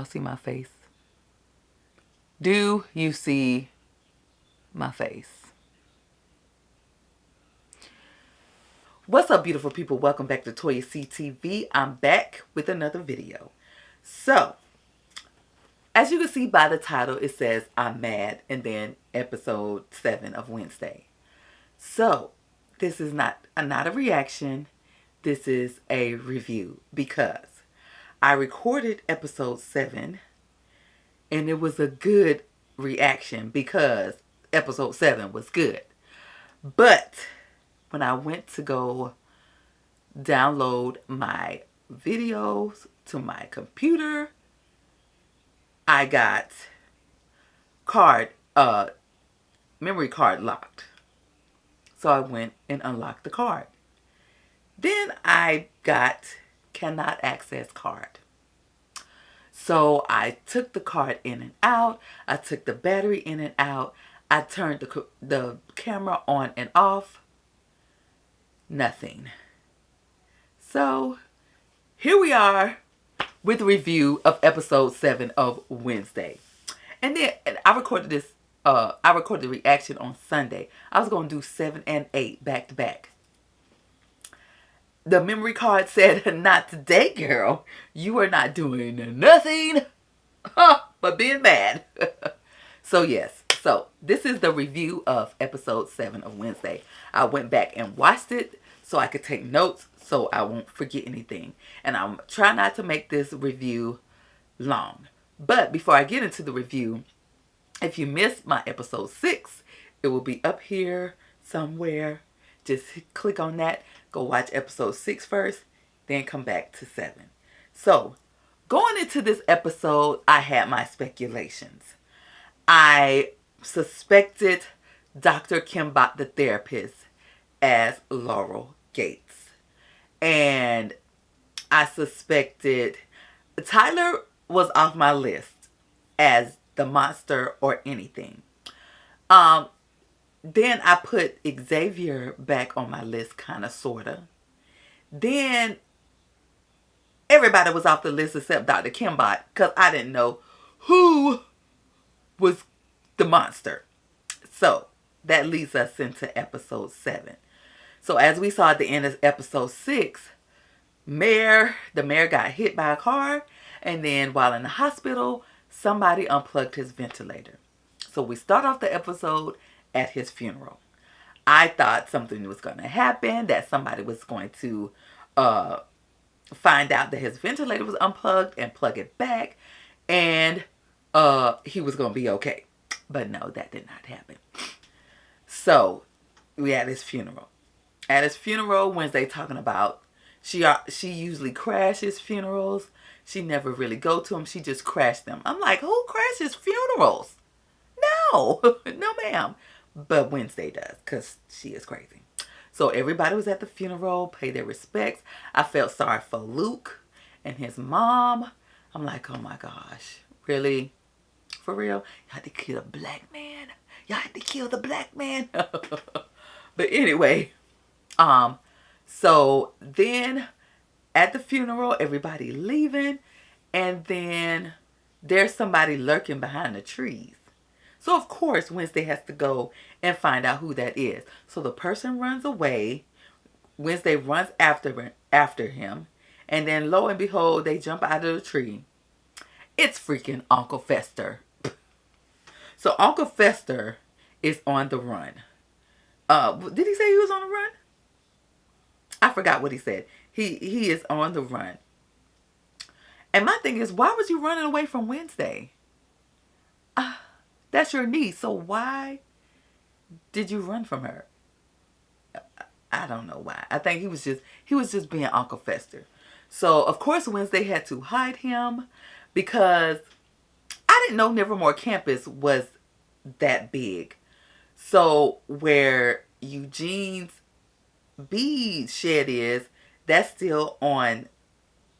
y'all see my face? Do you see my face? What's up, beautiful people? Welcome back to Toya CTV. I'm back with another video. So, as you can see by the title, it says I'm mad and then episode 7 of Wednesday. So, this is not a reaction. This is a review because I recorded episode 7 and it was a good reaction because episode 7 was good. But when I went to go download my videos to my computer, I got memory card locked. So I went and unlocked the card. Then I got cannot access card. So I took the card in and out. I took the battery in and out. I turned the camera on and off. Nothing. So here we are with the review of episode 7 of Wednesday. And then I recorded this. I recorded the reaction on Sunday. I was going to do 7 and 8 back to back. The memory card said, "Not today, girl. You are not doing nothing but being mad." So yes. So this is the review of episode 7 of Wednesday. I went back and watched it so I could take notes so I won't forget anything. And I'm trying not to make this review long. But before I get into the review, if you missed my episode 6, it will be up here somewhere. Just click on that. Go watch episode 6 first, then come back to 7. So, going into this episode, I had my speculations. I suspected Dr. Kimbot, the therapist, as Laurel Gates. And I suspected Tyler was off my list as the monster or anything. Then I put Xavier back on my list, kind of, sort of. Then everybody was off the list except Dr. Kimbot because I didn't know who was the monster. So that leads us into episode 7. So as we saw at the end of episode 6, the mayor got hit by a car, and then while in the hospital, somebody unplugged his ventilator. So we start off the episode at his funeral. I thought something was going to happen, that somebody was going to find out that his ventilator was unplugged and plug it back, and he was going to be okay. But no, that did not happen. So we had his funeral. At his funeral, Wednesday talking about she usually crashes funerals. She never really go to them. She just crashed them. I'm like, who crashes funerals? No, no ma'am. But Wednesday does because she is crazy. So everybody was at the funeral, paid their respects. I felt sorry for Luke and his mom. I'm like, oh my gosh, really? For real? You had to kill a black man? Y'all had to kill the black man? But anyway, so then at the funeral, everybody leaving, and then there's somebody lurking behind the trees. So of course Wednesday has to go and find out who that is. So the person runs away. Wednesday runs after him, and then lo and behold, they jump out of the tree. It's freaking Uncle Fester. So Uncle Fester is on the run. Did he say he was on the run? I forgot what he said. He is on the run. And my thing is, why was you running away from Wednesday? That's your niece. So why did you run from her? I don't know why. I think he was just being Uncle Fester. So of course Wednesday had to hide him because I didn't know Nevermore campus was that big. So where Eugene's bee shed is, that's still on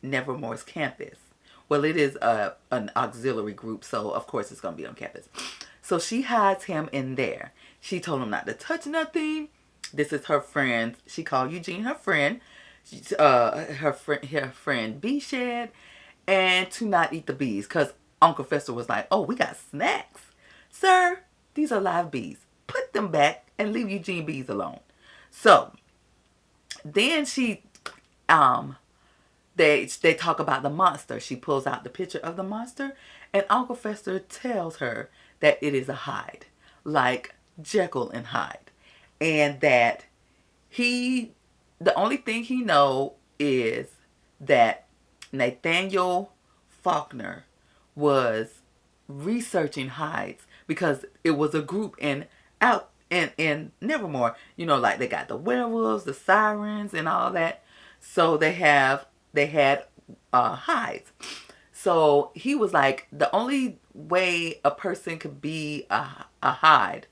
Nevermore's campus. Well, it is an auxiliary group, so of course it's going to be on campus. So she hides him in there. She told him not to touch nothing. This is her friend. She called Eugene her friend. Her friend B Shed. and to not eat the bees. Because Uncle Fester was like, oh, we got snacks. Sir, these are live bees. Put them back and leave Eugene bees alone. So then they talk about the monster. She pulls out the picture of the monster, and Uncle Fester tells her that it is a Hyde, like Jekyll and Hyde, and that the only thing he know is that Nathaniel Faulkner was researching Hydes because it was a group in Nevermore. You know, like they got the werewolves, the sirens, and all that. So they had Hydes. So he was like, the only way a person could be a Hyde,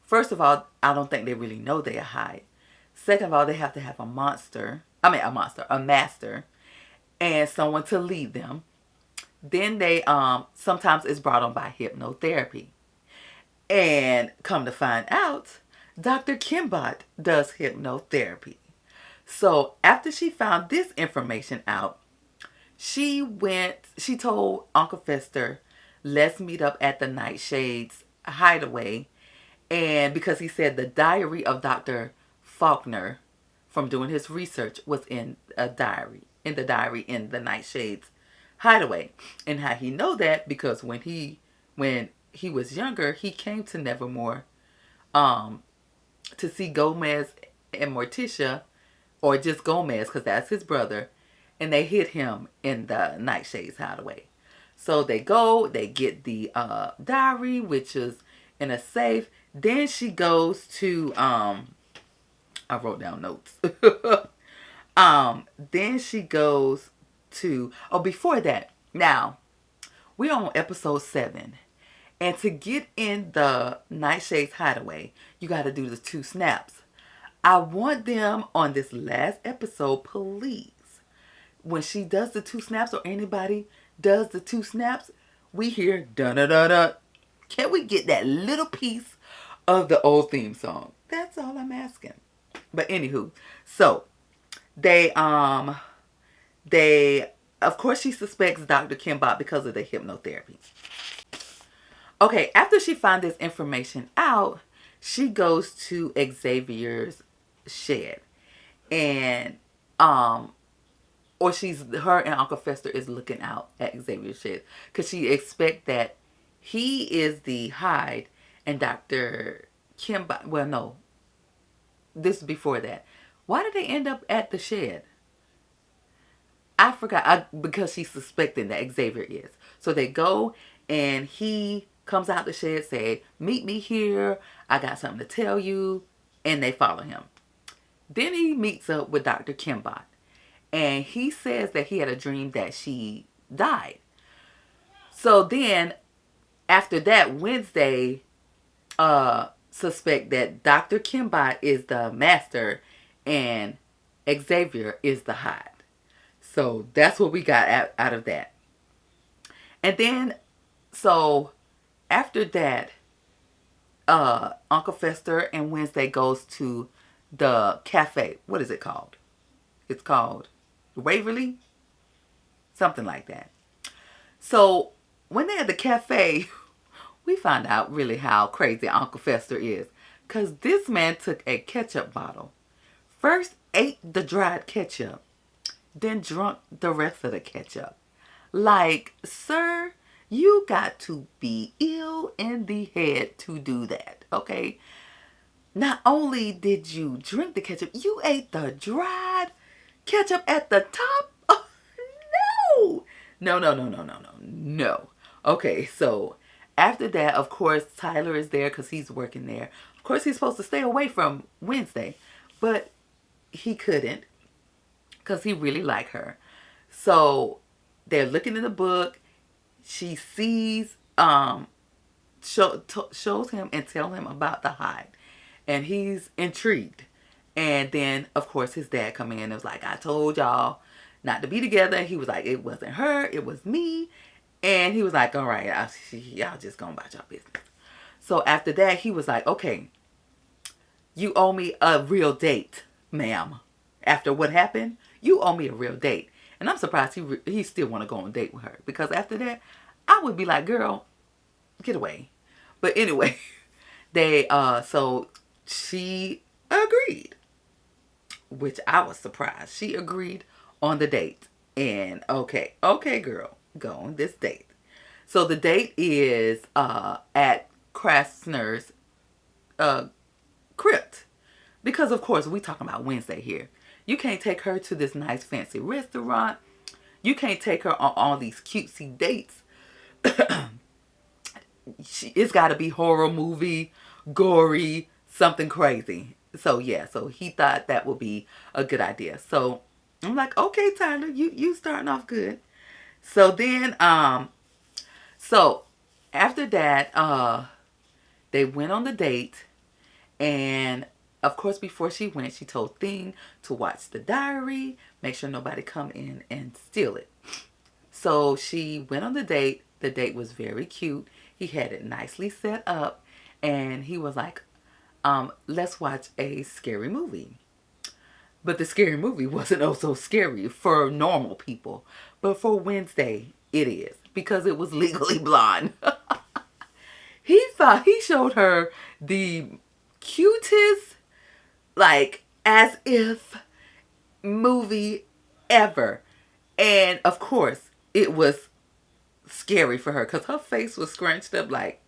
first of all, I don't think they really know they're a Hyde. Second of all, they have to have a master, and someone to lead them. Then they sometimes it's brought on by hypnotherapy. And come to find out, Dr. Kimbot does hypnotherapy. So after she found this information out, she told Uncle Fester, let's meet up at the Nightshades hideaway. And because he said the diary of Dr. Faulkner from doing his research was in the diary in the Nightshades hideaway. And how he know that? Because when he was younger, he came to Nevermore to see Gomez and Morticia, or just Gomez because that's his brother, and they hid him in the Nightshades hideaway. So they get the diary, which is in a safe. Then she goes to I wrote down notes. Then she goes to before that. Now, we're on episode 7. And to get in the Nightshades hideaway, you got to do the 2 snaps. I want them on this last episode, please. When she does the 2 snaps, or anybody does the 2 snaps, we hear da-da-da-da. Can we get that little piece of the old theme song? That's all I'm asking. But anywho, so they of course she suspects Dr. Kimbot because of the hypnotherapy. Okay, after she finds this information out, she goes to Xavier's shed. And her and Uncle Fester is looking out at Xavier's shed. Because she expects that he is the Hyde and Dr. Kimbot. Well, no. This is before that. Why did they end up at the shed? I forgot. Because she's suspecting that Xavier is. So they go, and he comes out the shed, say, meet me here. I got something to tell you. And they follow him. Then he meets up with Dr. Kimbot. And he says that he had a dream that she died. So then, after that, Wednesday suspect that Dr. Kimbot is the master and Xavier is the Hyde. So that's what we got out of that. And then, so after that, Uncle Fester and Wednesday goes to the cafe. What is it called? It's called Waverly? Something like that. So when they're at the cafe, we find out really how crazy Uncle Fester is. Because this man took a ketchup bottle. First ate the dried ketchup. Then drunk the rest of the ketchup. Like, sir, you got to be ill in the head to do that, okay? Not only did you drink the ketchup, you ate the dried ketchup at the top? Oh, no. No. Okay, so after that, of course, Tyler is there because he's working there. Of course, he's supposed to stay away from Wednesday, but he couldn't because he really liked her. So they're looking in the book. She sees, shows him and tell him about the Hyde. And he's intrigued. And then, of course, his dad come in and was like, I told y'all not to be together. He was like, it wasn't her, it was me. And he was like, all right, y'all just going about your business. So after that, he was like, okay, you owe me a real date, ma'am. After what happened, you owe me a real date. And I'm surprised he still want to go on a date with her. Because after that, I would be like, girl, get away. But anyway, so she agreed. Which I was surprised. She agreed on the date. And okay, girl, go on this date. So the date is at Krasner's crypt. Because, of course, we talking about Wednesday here. You can't take her to this nice fancy restaurant. You can't take her on all these cutesy dates. It's got to be horror movie, gory, something crazy. So, yeah. So, he thought that would be a good idea. So, I'm like, okay, Tyler, you starting off good. So, then, so, after that, they went on the date. And of course, before she went, she told Thing to watch the diary, make sure nobody come in and steal it. So she went on the date. The date was very cute. He had it nicely set up, and he was like, let's watch a scary movie. But the scary movie wasn't also scary for normal people. But for Wednesday, it is. Because it was Legally Blonde. He showed her the cutest, like, as if movie ever. And of course, it was scary for her because her face was scrunched up like,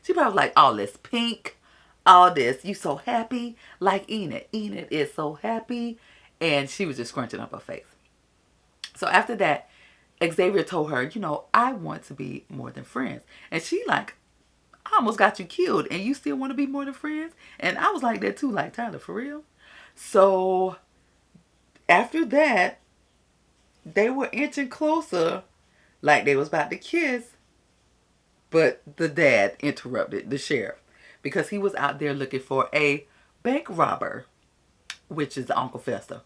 she probably like, all this pink, all this, you so happy, like Enid. Enid is so happy. And she was just scrunching up her face. So after that, Xavier told her, I want to be more than friends. And she like, I almost got you killed and you still want to be more than friends? And I was like that too, like, Tyler, for real? So after that, they were inching closer like they was about to kiss. But the dad interrupted, the sheriff, because he was out there looking for a bank robber, which is Uncle Fester.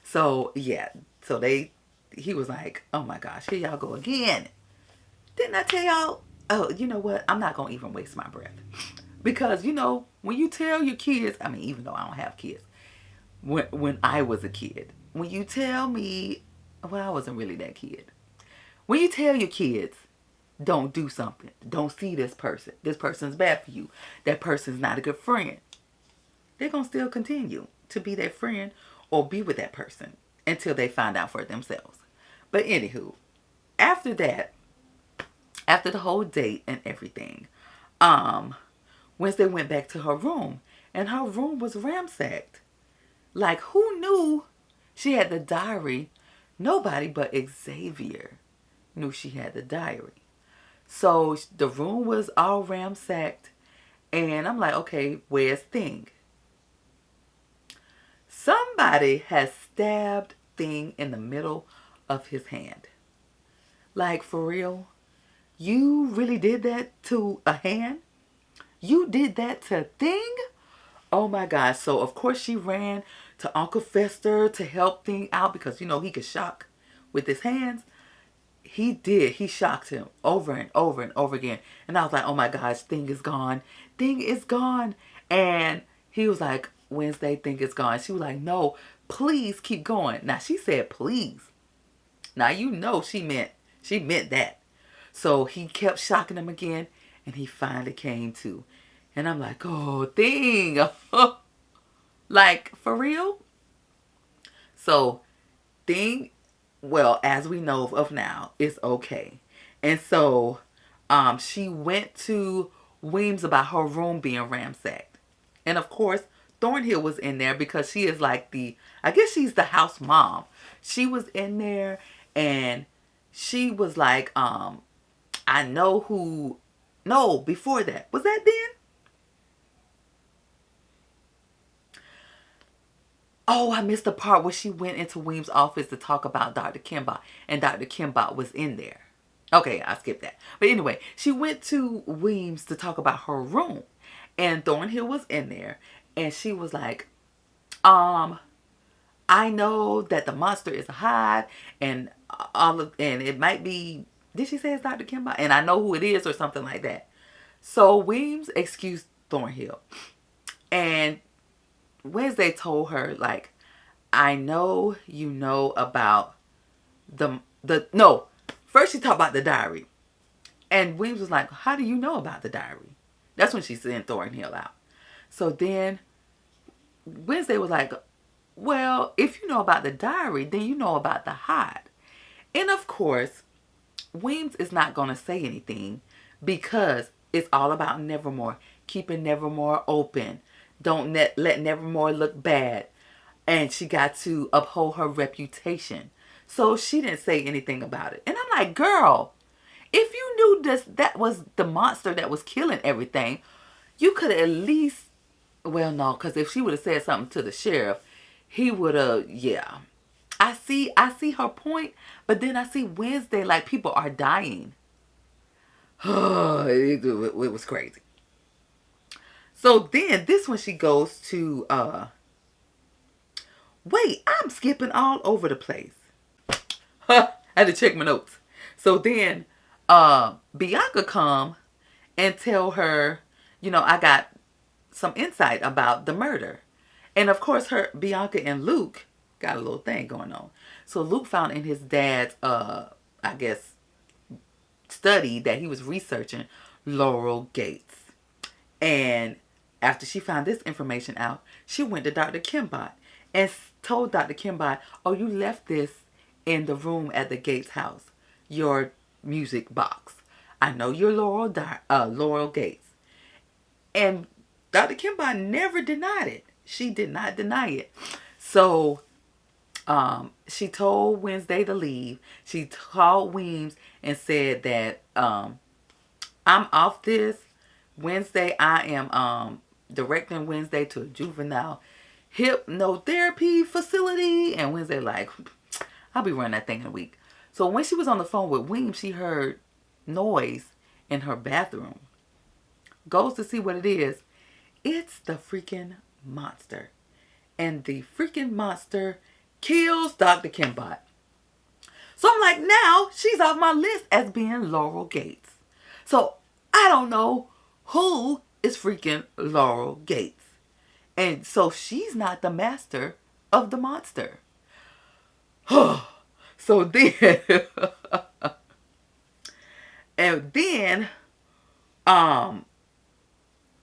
So yeah, so he was like, oh my gosh, here y'all go again. Didn't I tell y'all? Oh, you know what? I'm not going to even waste my breath. Because, when you tell your kids, I mean, even though I don't have kids, when I was a kid, when you tell me, well, I wasn't really that kid. When you tell your kids, don't do something, don't see this person's bad for you, that person's not a good friend, they're going to still continue to be their friend or be with that person until they find out for themselves. But anywho, after that, after the whole date and everything, Wednesday went back to her room, and her room was ransacked. Like, who knew she had the diary? Nobody but Xavier knew she had the diary. So the room was all ransacked, and I'm like, okay, where's Thing? Somebody has stabbed Thing in the middle of his hand. Like, for real? You really did that to a hand? You did that to Thing? Oh my God. So, of course, she ran to Uncle Fester to help Thing out because, he could shock with his hands. He did. He shocked him over and over and over again. And I was like, oh my gosh, Thing is gone. Thing is gone. And he was like, Wednesday, Thing is gone. She was like, no, please keep going. Now, she said, please. Now, she meant that. So he kept shocking him again, and he finally came to. And I'm like, oh, Thing. Like, for real? So, Thing, well, as we know of now, is okay. And so, she went to Weems about her room being ransacked. And of course, Thornhill was in there because she is like I guess she's the house mom. She was in there, and she was like, I know who. No, before that. Was that then? Oh, I missed the part where she went into Weems' office to talk about Dr. Kimball. And Dr. Kimball was in there. Okay, I skipped that. But anyway, she went to Weems to talk about her room. And Thornhill was in there. And she was like, I know that the monster is a hive. And it might be, did she say it's Dr. Kimball? And I know who it is or something like that. So Weems excused Thornhill. And Wednesday told her, like, I know you know about no, first she talked about the diary. And Weems was like, how do you know about the diary? That's when she sent Thornhill out. So then Wednesday was like, well, if you know about the diary, then you know about the hide. And of course, Weems is not going to say anything because it's all about Nevermore. Keeping Nevermore open. Don't let Nevermore look bad. And she got to uphold her reputation. So she didn't say anything about it. And I'm like, girl, if you knew that was the monster that was killing everything, you could at least, well, no, because if she would have said something to the sheriff, he would have, yeah. I see her point, but then I see Wednesday, like, people are dying. It was crazy. So then, this one she goes to, wait, I'm skipping all over the place. I had to check my notes. So then, Bianca come and tell her, you know, I got some insight about the murder. And of course, Bianca and Luke got a little thing going on. So Luke found in his dad's, I guess, study that he was researching Laurel Gates. And after she found this information out, she went to Dr. Kimbot and told Dr. Kimbot, oh, you left this in the room at the Gates house, your music box. I know you're Laurel Gates. And Dr. Kimbot never denied it. She did not deny it. So she told Wednesday to leave. She called Weems and said that I'm off this. Wednesday, I am directing Wednesday to a juvenile hypnotherapy facility. And Wednesday like, I'll be running that thing in a week. So when she was on the phone with Weems, she heard noise in her bathroom. Goes to see what it is. It's the freaking monster. And the freaking monster kills Dr. Kimbot. So I'm like, now she's off my list as being Laurel Gates. So I don't know who is freaking Laurel Gates. And so she's not the master of the monster. So then, and then,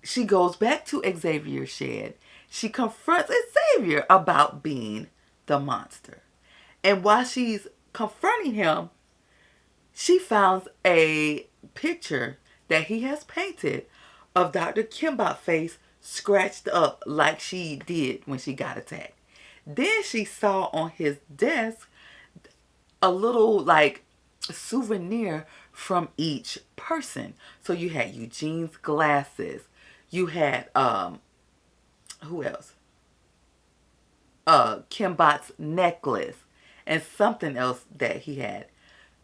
she goes back to Xavier's shed. She confronts Xavier about being the monster. And while she's confronting him, she finds a picture that he has painted of Dr. Kimbot's face scratched up like she did when she got attacked. Then she saw on his desk a little like souvenir from each person. So you had Eugene's glasses. You had, who else? Kimbot's necklace and something else that he had.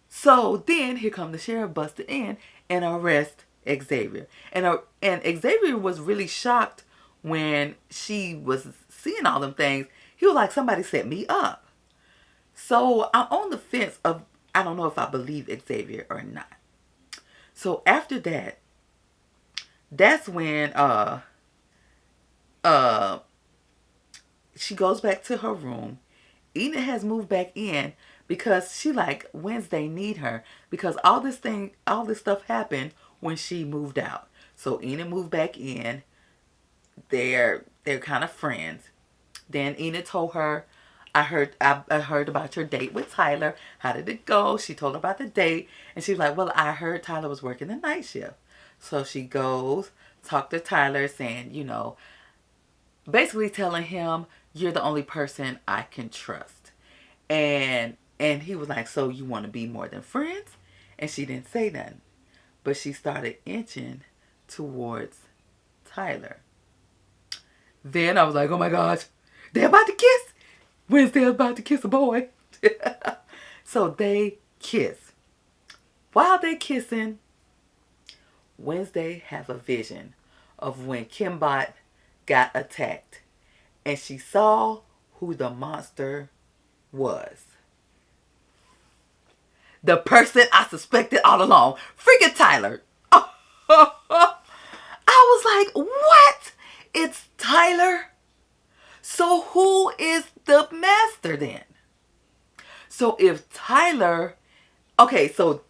So then here come the sheriff busted in and arrest Xavier. And Xavier was really shocked when she was seeing all them things. He was like, somebody set me up. So I'm on the fence of, I don't know if I believe Xavier or not. So after that, that's when she goes back to her room. Enid has moved back in because she like Wednesday need her because all this stuff happened when she moved out. So Enid moved back in. They're kind of friends. Then Enid told her, I heard about your date with Tyler. How did it go? She told her about the date. And she was like, well, I heard Tyler was working the night shift. So she goes, talk to Tyler saying, you know, basically telling him, you're the only person I can trust. And he was like, so you want to be more than friends? And she didn't say nothing. But she started inching towards Tyler. Then I was like, oh my gosh, they're about to kiss. Wednesday about to kiss a boy. So they kiss. While they kissing, Wednesday has a vision of when Kimbot got attacked. And she saw who the monster was. The person I suspected all along. Freaking Tyler. I was like, what? It's Tyler? So who is the master then? So if Tyler, okay, so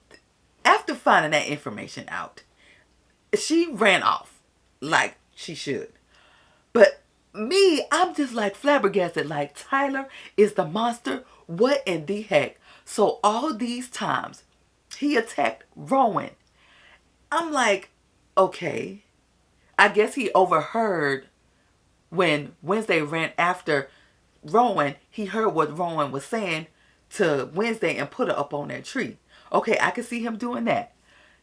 after finding that information out, she ran off like she should. But me, I'm just like flabbergasted. Like, Tyler is the monster. What in the heck? So all these times he attacked Rowan. I'm like, okay. I guess he overheard when Wednesday ran after Rowan. He heard what Rowan was saying to Wednesday and put her up on that tree. Okay, I can see him doing that.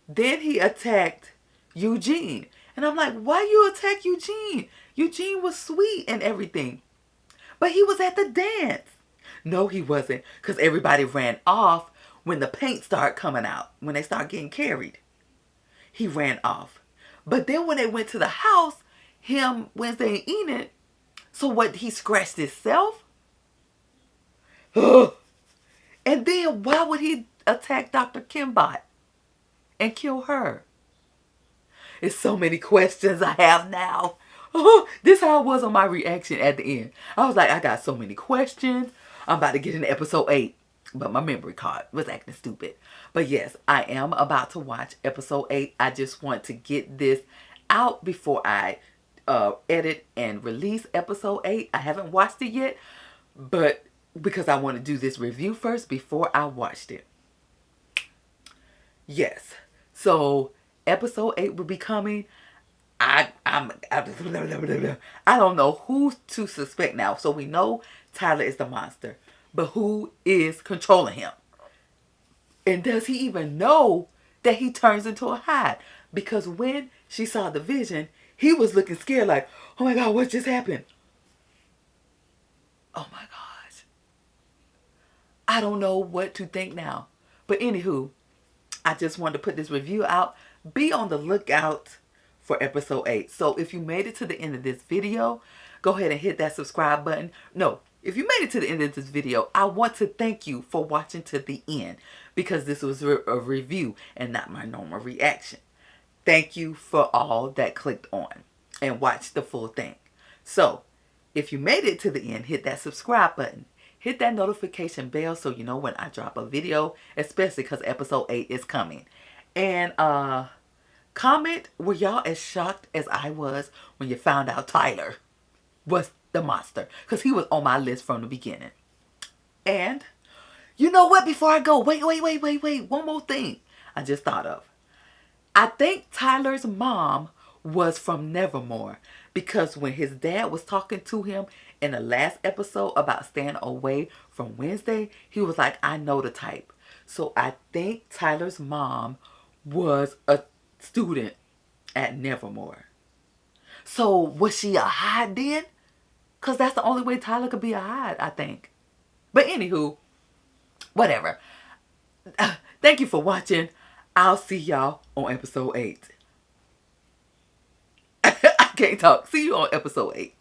Then he attacked Eugene. And I'm like, why you attack Eugene? Eugene was sweet and everything. But he was at the dance. No, he wasn't. Because everybody ran off when the paint started coming out. When they started getting carried. He ran off. But then when they went to the house, him, Wednesday, and Enid, so what, he scratched himself? And then why would he attack Dr. Kimbot and kill her? It's so many questions I have now. This how it was on my reaction at the end. I was like, I got so many questions. I'm about to get into episode 8. But my memory card was acting stupid. But yes, I am about to watch episode 8. I just want to get this out before I edit and release episode 8. I haven't watched it yet. But because I want to do this review first before I watched it. Yes. So episode 8 will be coming. I don't know who to suspect now. So we know Tyler is the monster. But who is controlling him? And does he even know that he turns into a hide? Because when she saw the vision, he was looking scared like, oh my God, what just happened? Oh my gosh. I don't know what to think now. But anywho, I just wanted to put this review out. Be on the lookout for episode 8. So if you made it to the end of this video, go ahead and hit that subscribe button. No, if you made it to the end of this video, I want to thank you for watching to the end. Because this was a review and not my normal reaction. Thank you for all that clicked on and watched the full thing. So, if you made it to the end, hit that subscribe button. Hit that notification bell so you know when I drop a video, especially because episode 8 is coming. And comment, were y'all as shocked as I was when you found out Tyler was the monster? Because he was on my list from the beginning. And you know what? Before I go, wait. One more thing I just thought of. I think Tyler's mom was from Nevermore. Because when his dad was talking to him in the last episode about staying away from Wednesday, he was like, I know the type. So I think Tyler's mom was a student at Nevermore. So was she a hide then? Because that's the only way Tyler could be a hide, I think. But anywho, whatever. Thank you for watching. I'll see y'all on episode 8. I can't talk. See you on episode 8.